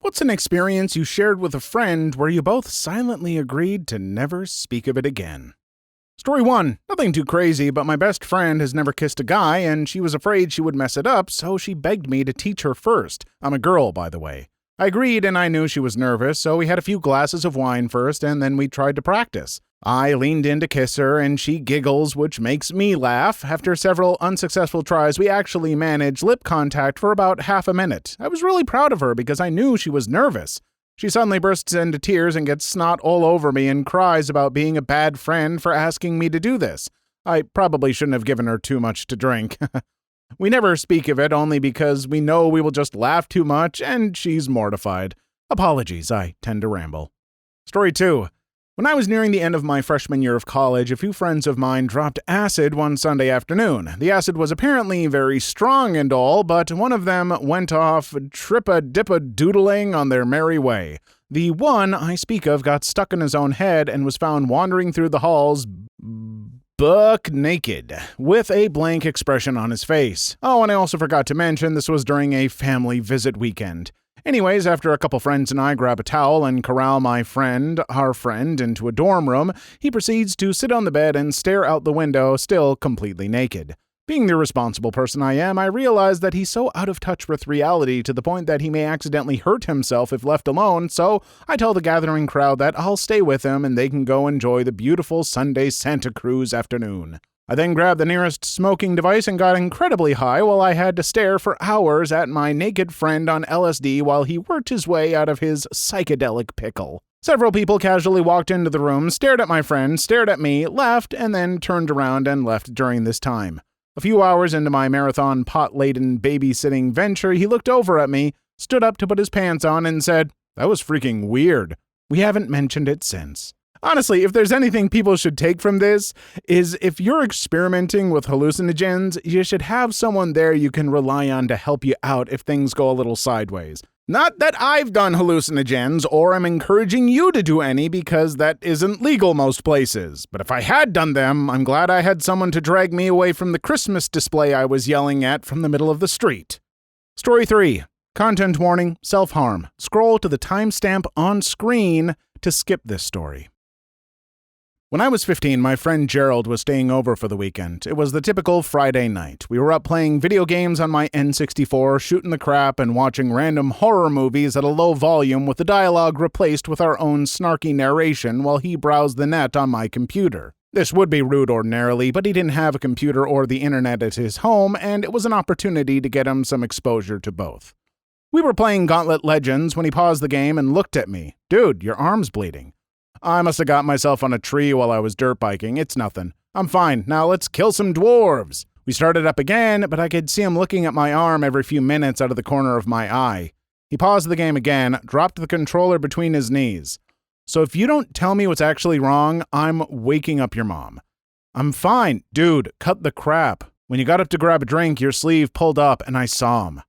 What's an experience you shared with a friend where you both silently agreed to never speak of it again? Story 1. Nothing too crazy, but my best friend has never kissed a guy, and she was afraid she would mess it up, so she begged me to teach her first. I'm a girl, by the way. I agreed, and I knew she was nervous, so we had a few glasses of wine first, and then we tried to practice. I leaned in to kiss her, and she giggles, which makes me laugh. After several unsuccessful tries, we actually managed lip contact for about half a minute. I was really proud of her because I knew she was nervous. She suddenly bursts into tears and gets snot all over me and cries about being a bad friend for asking me to do this. I probably shouldn't have given her too much to drink. We never speak of it only because we know we will just laugh too much and she's mortified. Apologies, I tend to ramble. Story 2. When I was nearing the end of my freshman year of college, a few friends of mine dropped acid one Sunday afternoon. The acid was apparently very strong and all, but one of them went off trip-a-dip-a-doodling on their merry way. The one I speak of got stuck in his own head and was found wandering through the halls buck naked, with a blank expression on his face. Oh, and I also forgot to mention this was during a family visit weekend. Anyways, after a couple friends and I grab a towel and corral our friend, into a dorm room, he proceeds to sit on the bed and stare out the window, still completely naked. Being the irresponsible person I am, I realize that he's so out of touch with reality to the point that he may accidentally hurt himself if left alone, so I tell the gathering crowd that I'll stay with him and they can go enjoy the beautiful Sunday Santa Cruz afternoon. I then grabbed the nearest smoking device and got incredibly high while I had to stare for hours at my naked friend on LSD while he worked his way out of his psychedelic pickle. Several people casually walked into the room, stared at my friend, stared at me, left, and then turned around and left during this time. A few hours into my marathon pot-laden babysitting venture, he looked over at me, stood up to put his pants on, and said, "That was freaking weird." We haven't mentioned it since. Honestly, if there's anything people should take from this, is if you're experimenting with hallucinogens, you should have someone there you can rely on to help you out if things go a little sideways. Not that I've done hallucinogens or am encouraging you to do any because that isn't legal most places. But if I had done them, I'm glad I had someone to drag me away from the Christmas display I was yelling at from the middle of the street. Story 3. Content warning, self-harm. Scroll to the timestamp on screen to skip this story. When I was 15, my friend Gerald was staying over for the weekend. It was the typical Friday night. We were up playing video games on my N64, shooting the crap and watching random horror movies at a low volume with the dialogue replaced with our own snarky narration while he browsed the net on my computer. This would be rude ordinarily, but he didn't have a computer or the internet at his home, and it was an opportunity to get him some exposure to both. We were playing Gauntlet Legends when he paused the game and looked at me. "Dude, your arm's bleeding." "I must have got myself on a tree while I was dirt biking. It's nothing. I'm fine. Now let's kill some dwarves." We started up again, but I could see him looking at my arm every few minutes out of the corner of my eye. He paused the game again, dropped the controller between his knees. "So if you don't tell me what's actually wrong, I'm waking up your mom." "I'm fine." "Dude, cut the crap. When you got up to grab a drink, your sleeve pulled up and I saw him."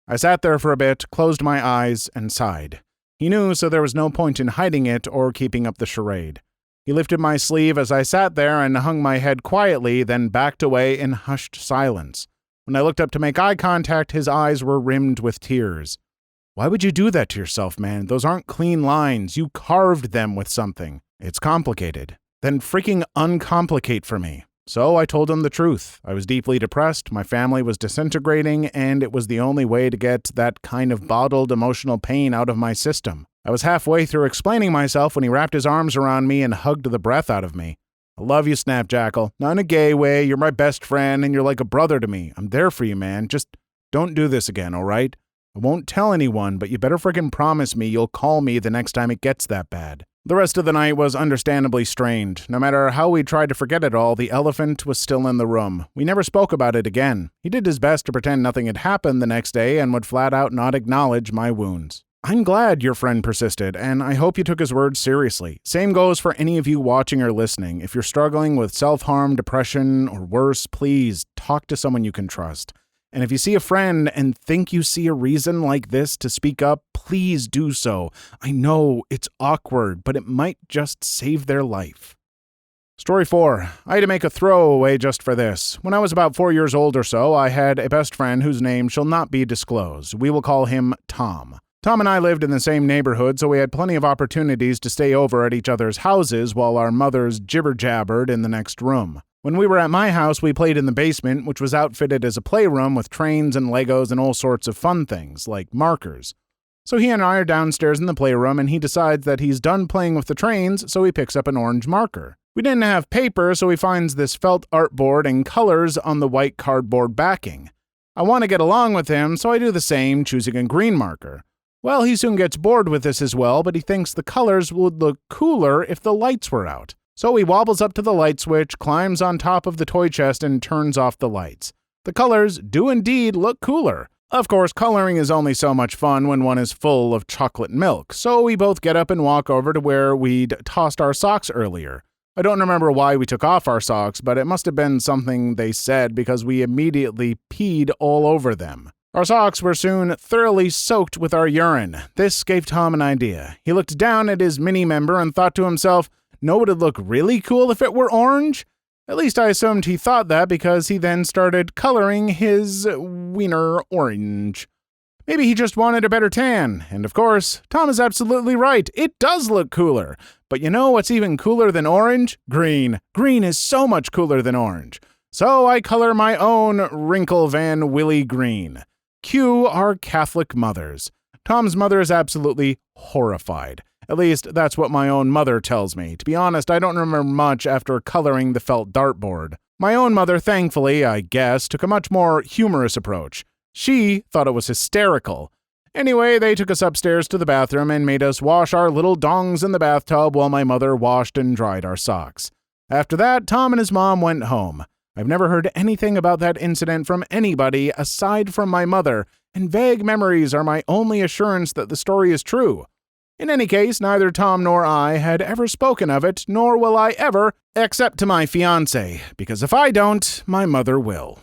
I sat there for a bit, closed my eyes, and sighed. He knew, so there was no point in hiding it or keeping up the charade. He lifted my sleeve as I sat there and hung my head quietly, then backed away in hushed silence. When I looked up to make eye contact, his eyes were rimmed with tears. "Why would you do that to yourself, man? Those aren't clean lines. You carved them with something." "It's complicated." "Then freaking uncomplicate for me." So I told him the truth. I was deeply depressed, my family was disintegrating, and it was the only way to get that kind of bottled emotional pain out of my system. I was halfway through explaining myself when he wrapped his arms around me and hugged the breath out of me. "I love you, Snapjackal. Not in a gay way, you're my best friend and you're like a brother to me. I'm there for you, man. Just don't do this again, alright? I won't tell anyone, but you better frickin' promise me you'll call me the next time it gets that bad." The rest of the night was understandably strained. No matter how we tried to forget it all, the elephant was still in the room. We never spoke about it again. He did his best to pretend nothing had happened the next day and would flat out not acknowledge my wounds. I'm glad your friend persisted, and I hope you took his words seriously. Same goes for any of you watching or listening. If you're struggling with self-harm, depression, or worse, please talk to someone you can trust. And if you see a friend and think you see a reason like this to speak up, please do so. I know it's awkward, but it might just save their life. Story 4. I had to make a throwaway just for this. When I was about 4 years old or so, I had a best friend whose name shall not be disclosed. We will call him Tom. Tom and I lived in the same neighborhood, so we had plenty of opportunities to stay over at each other's houses while our mothers jibber-jabbered in the next room. When we were at my house, we played in the basement, which was outfitted as a playroom with trains and Legos and all sorts of fun things, like markers. So he and I are downstairs in the playroom, and he decides that he's done playing with the trains, so he picks up an orange marker. We didn't have paper, so he finds this felt artboard and colors on the white cardboard backing. I want to get along with him, so I do the same, choosing a green marker. Well, he soon gets bored with this as well, but he thinks the colors would look cooler if the lights were out. So he wobbles up to the light switch, climbs on top of the toy chest, and turns off the lights. The colors do indeed look cooler. Of course, coloring is only so much fun when one is full of chocolate milk, so we both get up and walk over to where we'd tossed our socks earlier. I don't remember why we took off our socks, but it must have been something they said because we immediately peed all over them. Our socks were soon thoroughly soaked with our urine. This gave Tom an idea. He looked down at his mini-member and thought to himself, "No, would it look really cool if it were orange?" At least I assumed he thought that because he then started coloring his wiener orange. Maybe he just wanted a better tan. And of course, Tom is absolutely right. It does look cooler. But you know what's even cooler than orange? Green. Green is so much cooler than orange. So I color my own Wrinkle Van Willie green. Cue our Catholic mothers. Tom's mother is absolutely horrified. At least, that's what my own mother tells me. To be honest, I don't remember much after coloring the felt dartboard. My own mother, thankfully, I guess, took a much more humorous approach. She thought it was hysterical. Anyway, they took us upstairs to the bathroom and made us wash our little dongs in the bathtub while my mother washed and dried our socks. After that, Tom and his mom went home. I've never heard anything about that incident from anybody aside from my mother, and vague memories are my only assurance that the story is true. In any case, neither Tom nor I had ever spoken of it, nor will I ever, except to my fiancé, because if I don't, my mother will.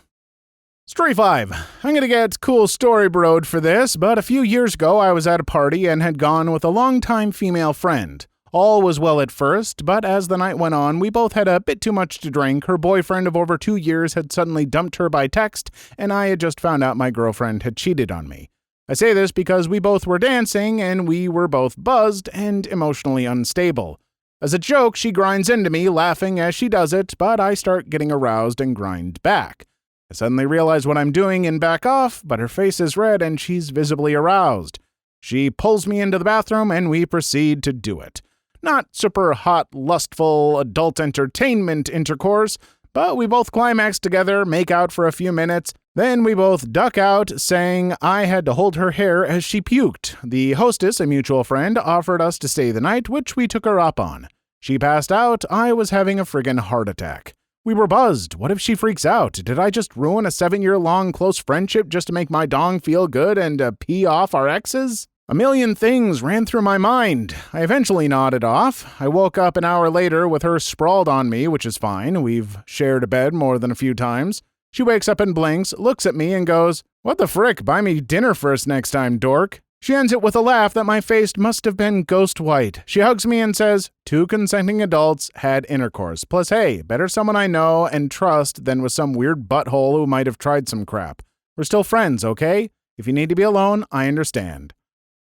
Story 5. I'm going to get cool story broed for this, but a few years ago I was at a party and had gone with a longtime female friend. All was well at first, but as the night went on, we both had a bit too much to drink. Her boyfriend of over 2 years had suddenly dumped her by text, and I had just found out my girlfriend had cheated on me. I say this because we both were dancing, and we were both buzzed and emotionally unstable. As a joke, she grinds into me, laughing as she does it, but I start getting aroused and grind back. I suddenly realize what I'm doing and back off, but her face is red and she's visibly aroused. She pulls me into the bathroom, and we proceed to do it. Not super hot, lustful, adult entertainment intercourse, but we both climax together, make out for a few minutes, then we both duck out, saying I had to hold her hair as she puked. The hostess, a mutual friend, offered us to stay the night, which we took her up on. She passed out. I was having a friggin' heart attack. We were buzzed. What if she freaks out? Did I just ruin a 7-year-long close friendship just to make my dong feel good and pee off our exes? A million things ran through my mind. I eventually nodded off. I woke up an hour later with her sprawled on me, which is fine. We've shared a bed more than a few times. She wakes up and blinks, looks at me, and goes, "What the frick? Buy me dinner first next time, dork." She ends it with a laugh that my face must have been ghost white. She hugs me and says, 2 consenting adults had intercourse. Plus, hey, better someone I know and trust than with some weird butthole who might have tried some crap. We're still friends, okay? If you need to be alone, I understand.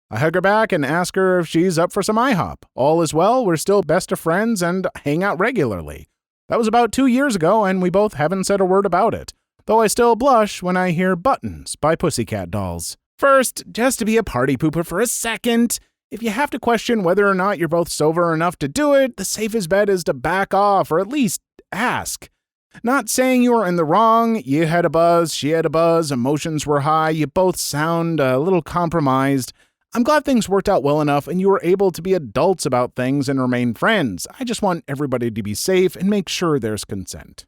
I hug her back and ask her if she's up for some IHOP. All is well, we're still best of friends and hang out regularly. That was about 2 years ago, and we both haven't said a word about it. Though I still blush when I hear Buttons by Pussycat Dolls. First, just to be a party pooper for a second, if you have to question whether or not you're both sober enough to do it, the safest bet is to back off or at least ask. Not saying you were in the wrong, you had a buzz, she had a buzz, emotions were high, you both sound a little compromised. I'm glad things worked out well enough and you were able to be adults about things and remain friends. I just want everybody to be safe and make sure there's consent.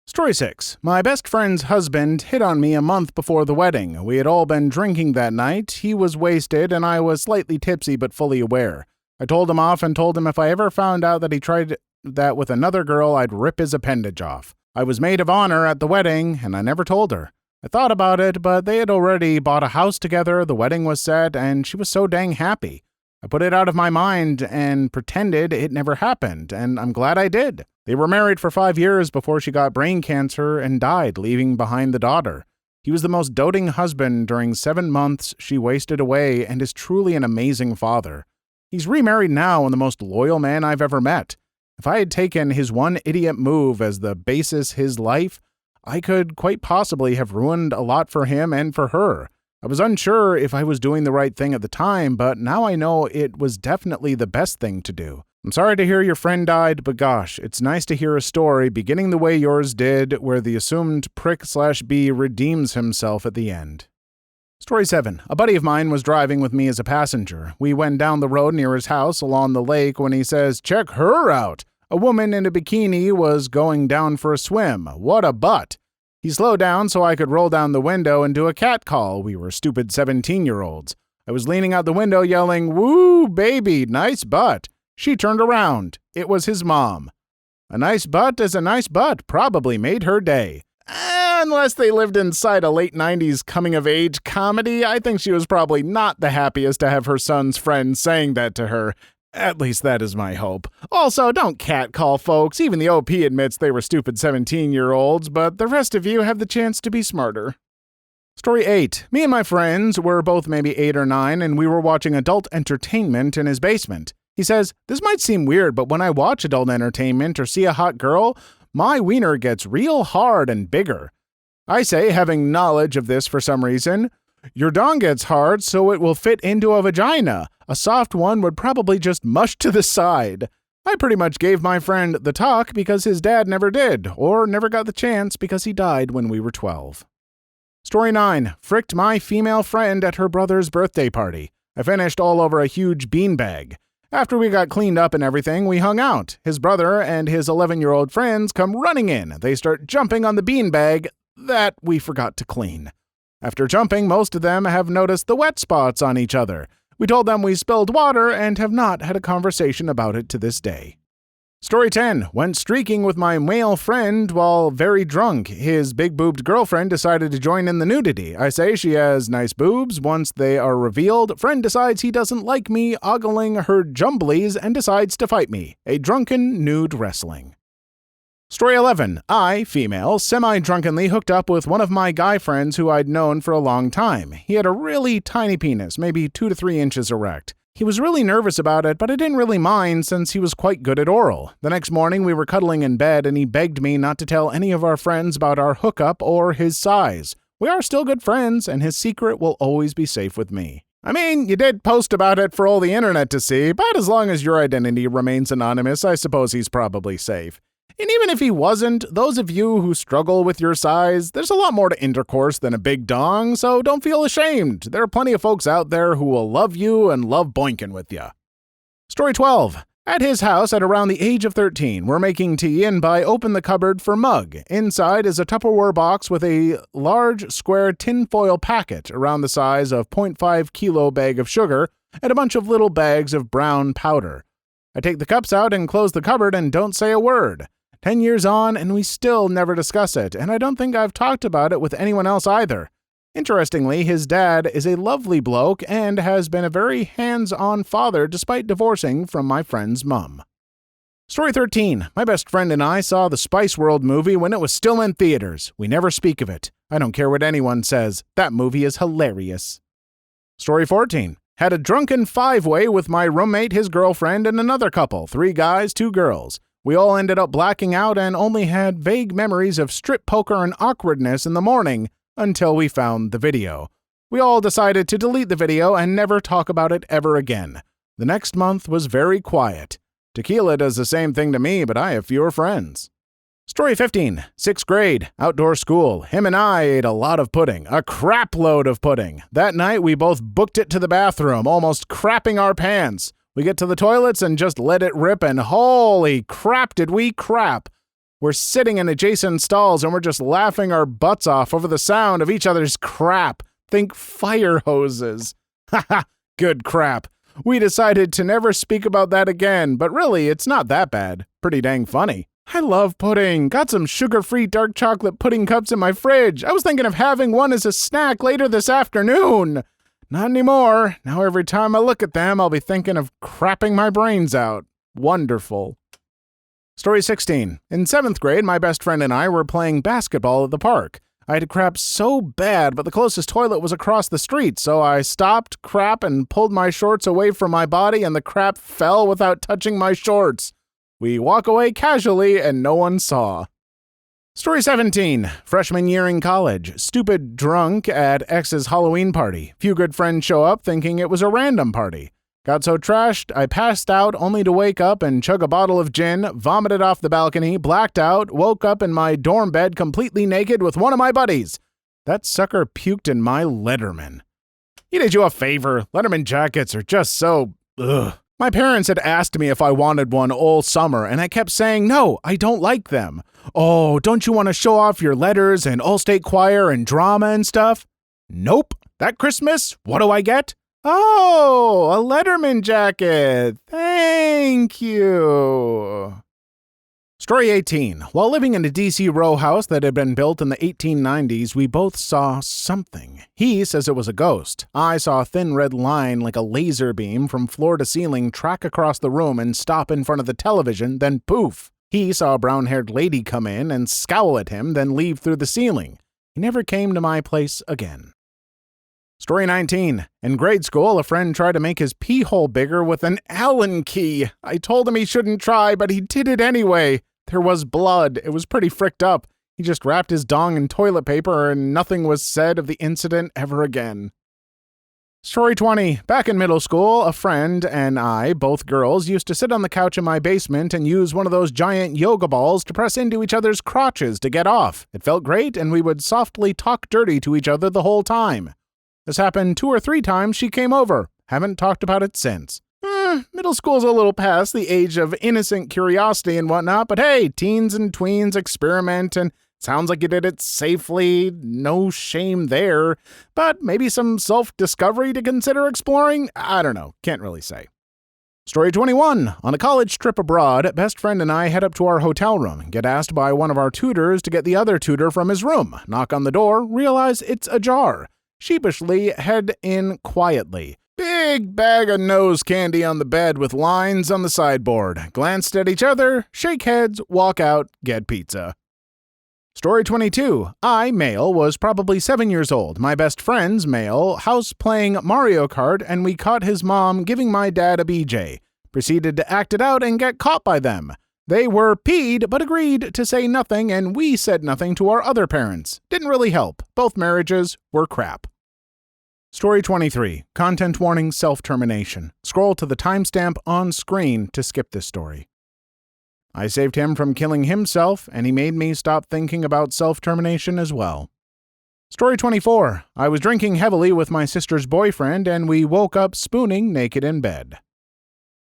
Story 6. My best friend's husband hit on me a month before the wedding. We had all been drinking that night. He was wasted and I was slightly tipsy but fully aware. I told him off and told him if I ever found out that he tried that with another girl, I'd rip his appendage off. I was maid of honor at the wedding and I never told her. I thought about it, but they had already bought a house together, the wedding was set, and she was so dang happy. I put it out of my mind and pretended it never happened, and I'm glad I did. They were married for 5 years before she got brain cancer and died, leaving behind the daughter. He was the most doting husband during 7 months she wasted away and is truly an amazing father. He's remarried now and the most loyal man I've ever met. If I had taken his one idiot move as the basis his life, I could quite possibly have ruined a lot for him and for her. I was unsure if I was doing the right thing at the time, but now I know it was definitely the best thing to do. I'm sorry to hear your friend died, but gosh, it's nice to hear a story beginning the way yours did, where the assumed prick/B redeems himself at the end. Story 7. A buddy of mine was driving with me as a passenger. We went down the road near his house along the lake when he says, "Check her out! A woman in a bikini was going down for a swim. What a butt!" He slowed down so I could roll down the window and do a cat call. We were stupid 17-year-olds. I was leaning out the window yelling, "Woo, baby, nice butt." She turned around. It was his mom. A nice butt is a nice butt probably made her day. Unless they lived inside a late 90s coming-of-age comedy, I think she was probably not the happiest to have her son's friend saying that to her. At least that is my hope. Also, don't catcall folks. Even the OP admits they were stupid 17-year-olds, but the rest of you have the chance to be smarter. Story 8. Me and my friends were both maybe 8 or 9, and we were watching adult entertainment in his basement. He says, "This might seem weird, but when I watch adult entertainment or see a hot girl, my wiener gets real hard and bigger." I say, having knowledge of this for some reason, "Your dong gets hard so it will fit into a vagina. A soft one would probably just mush to the side." I pretty much gave my friend the talk because his dad never did, or never got the chance because he died when we were 12. Story 9. Fricked my female friend at her brother's birthday party. I finished all over a huge beanbag. After we got cleaned up and everything, we hung out. His brother and his 11-year-old friends come running in. They start jumping on the beanbag that we forgot to clean. After jumping, most of them have noticed the wet spots on each other. We told them we spilled water and have not had a conversation about it to this day. Story 10. Went streaking with my male friend while very drunk. His big-boobed girlfriend decided to join in the nudity. I say she has nice boobs. Once they are revealed, friend decides he doesn't like me ogling her jumblies and decides to fight me. A drunken nude wrestling. Story 11. I, female, semi-drunkenly hooked up with one of my guy friends who I'd known for a long time. He had a really tiny penis, maybe 2 to 3 inches erect. He was really nervous about it, but I didn't really mind since he was quite good at oral. The next morning we were cuddling in bed and he begged me not to tell any of our friends about our hookup or his size. We are still good friends and his secret will always be safe with me. I mean, you did post about it for all the internet to see, but as long as your identity remains anonymous, I suppose he's probably safe. And even if he wasn't, those of you who struggle with your size, there's a lot more to intercourse than a big dong, so don't feel ashamed. There are plenty of folks out there who will love you and love boinking with you. Story 12. At his house at around the age of 13, we're making tea and I open the cupboard for mug. Inside is a Tupperware box with a large square tinfoil packet around the size of 0.5 kilo bag of sugar and a bunch of little bags of brown powder. I take the cups out and close the cupboard and don't say a word. 10 years on, and we still never discuss it, and I don't think I've talked about it with anyone else either. Interestingly, his dad is a lovely bloke and has been a very hands-on father despite divorcing from my friend's mum. Story 13. My best friend and I saw the Spice World movie when it was still in theaters. We never speak of it. I don't care what anyone says. That movie is hilarious. Story 14. Had a drunken 5-way with my roommate, his girlfriend, and another couple, 3 guys, 2 girls. We all ended up blacking out and only had vague memories of strip poker and awkwardness in the morning until we found the video. We all decided to delete the video and never talk about it ever again. The next month was very quiet. Tequila does the same thing to me, but I have fewer friends. Story 15. 6th grade, outdoor school. Him and I ate a lot of pudding, a crap load of pudding. That night we both booked it to the bathroom, almost crapping our pants. We get to the toilets and just let it rip, and holy crap did we crap. We're sitting in adjacent stalls and we're just laughing our butts off over the sound of each other's crap. Think fire hoses. Haha, good crap. We decided to never speak about that again, but really, it's not that bad. Pretty dang funny. I love pudding. Got some sugar-free dark chocolate pudding cups in my fridge. I was thinking of having one as a snack later this afternoon. Not anymore. Now every time I look at them, I'll be thinking of crapping my brains out. Wonderful. Story 16. In 7th grade, my best friend and I were playing basketball at the park. I had to crap so bad, but the closest toilet was across the street, so I stopped, crap, and pulled my shorts away from my body, and the crap fell without touching my shorts. We walk away casually, and no one saw. Story 17. Freshman year in college. Stupid drunk at ex's Halloween party. Few good friends show up thinking it was a random party. Got so trashed, I passed out only to wake up and chug a bottle of gin, vomited off the balcony, blacked out, woke up in my dorm bed completely naked with one of my buddies. That sucker puked in my Letterman. He did you a favor. Letterman jackets are just so... ugh. My parents had asked me if I wanted one all summer, and I kept saying, no, I don't like them. Oh, don't you want to show off your letters and all-state choir and drama and stuff? Nope. That Christmas, what do I get? Oh, a Letterman jacket. Thank you. Story 18. While living in a DC row house that had been built in the 1890s, we both saw something. He says it was a ghost. I saw a thin red line like a laser beam from floor to ceiling track across the room and stop in front of the television, then poof. He saw a brown-haired lady come in and scowl at him, then leave through the ceiling. He never came to my place again. Story 19. In grade school, a friend tried to make his pee hole bigger with an Allen key. I told him he shouldn't try, but he did it anyway. There was blood. It was pretty fricked up. He just wrapped his dong in toilet paper and nothing was said of the incident ever again. Story 20. Back in middle school, a friend and I, both girls, used to sit on the couch in my basement and use one of those giant yoga balls to press into each other's crotches to get off. It felt great, and we would softly talk dirty to each other the whole time. This happened 2 or 3 times she came over. Haven't talked about it since. Middle school's a little past the age of innocent curiosity and whatnot, but hey, teens and tweens experiment, and sounds like you did it safely. No shame there. But maybe some self-discovery to consider exploring? I don't know. Can't really say. Story 21. On a college trip abroad, best friend and I head up to our hotel room, get asked by one of our tutors to get the other tutor from his room, knock on the door, realize it's ajar. Sheepishly head in quietly. Big bag of nose candy on the bed with lines on the sideboard. Glanced at each other, shake heads, walk out, get pizza. Story 22. I, male, was probably 7 years old. My best friend's, male, house playing Mario Kart, and we caught his mom giving my dad a BJ. Proceeded to act it out and get caught by them. They were peed, but agreed to say nothing, and we said nothing to our other parents. Didn't really help. Both marriages were crap. Story 23. Content warning, self-termination. Scroll to the timestamp on screen to skip this story. I saved him from killing himself, and he made me stop thinking about self-termination as well. Story 24. I was drinking heavily with my sister's boyfriend, and we woke up spooning naked in bed.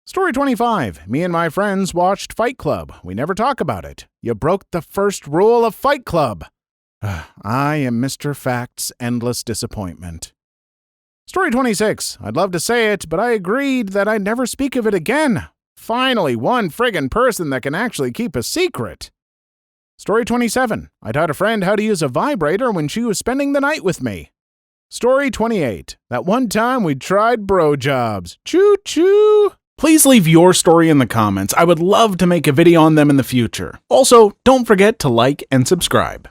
Story 25. Me and my friends watched Fight Club. We never talk about it. You broke the first rule of Fight Club. I am Mr. Fact's endless disappointment. Story 26. I'd love to say it, but I agreed that I'd never speak of it again. Finally, one friggin' person that can actually keep a secret. Story 27. I taught a friend how to use a vibrator when she was spending the night with me. Story 28. That one time we tried bro jobs. Choo-choo! Please leave your story in the comments. I would love to make a video on them in the future. Also, don't forget to like and subscribe.